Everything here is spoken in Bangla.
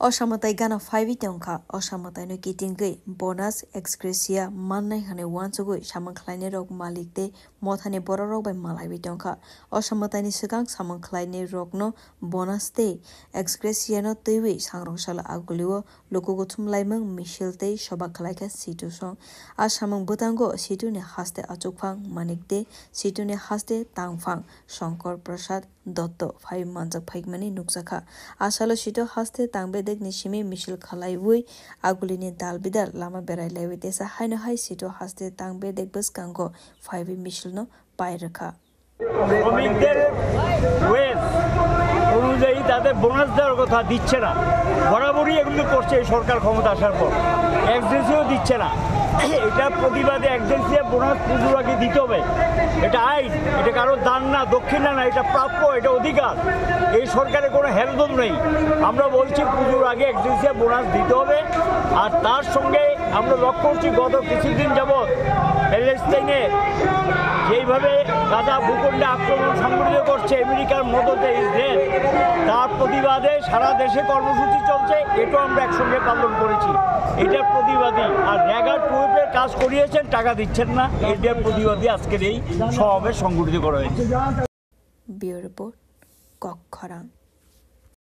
Osamatai gana 5 tongka Osamatai no kitingui bonus excretia mannai hane wansugui samanklaine rok malikte mothane bororok bai malai tongka Osamatai ni sigang samanklaine rok no bonus te excretia no teiwi sangrongsala aguliwo lokugo thumlaimang mishilte soba khlaika situ song asamang butango situ ne haste achukphang manikte situ ne haste tangphang Shankar Prasad Dotto 5 manjak phaikmani nukjaka asalo situ haste tangbedek nishimi mishil khalaiwui agulini dalbidar lama berai lewi tesa haino hai situ haste tangbedek bskango 5 mishil no pairaka শ্রমিকদের ওয়েজ অনুযায়ী তাদের বোনাস দেওয়ার কথা দিচ্ছে না বরাবরই এগুলো করছে এই সরকার ক্ষমতা আসার পর এক্সেন্সিও দিচ্ছে না এটা প্রতিবাদে এক্সেন্সিয়া বোনাস পুজোর আগে দিতে হবে এটা আইন এটা কারো দান না দক্ষিণা না এটা প্রাপ্য এটা অধিকার এই সরকারের কোনো হেলদোল নেই আমরা বলছি পুজোর আগে এক্সেন্সিয়া বোনাস দিতে হবে আর তার সঙ্গে আমরা লক্ষ্য করছি গত কিছুদিন যাবৎ প্যালেস্টাইনে যেইভাবে গাজা ভূখণ্ডে আক্রমণ সংঘটিত করছে আমেরিকার মদতে ইসরায়েল তার প্রতিবাদে সারা দেশে কর্মসূচি চলছে এটাও আমরা একসঙ্গে পালন করেছি এটার প্রতিবাদী আর র্যাগার টুয়েপের কাজ করিয়েছেন টাকা দিচ্ছেন না এটার প্রতিবাদী আজকের এই সমাবেশ সংগঠিত করা হয়েছে। Bureau report কক্ষরাং।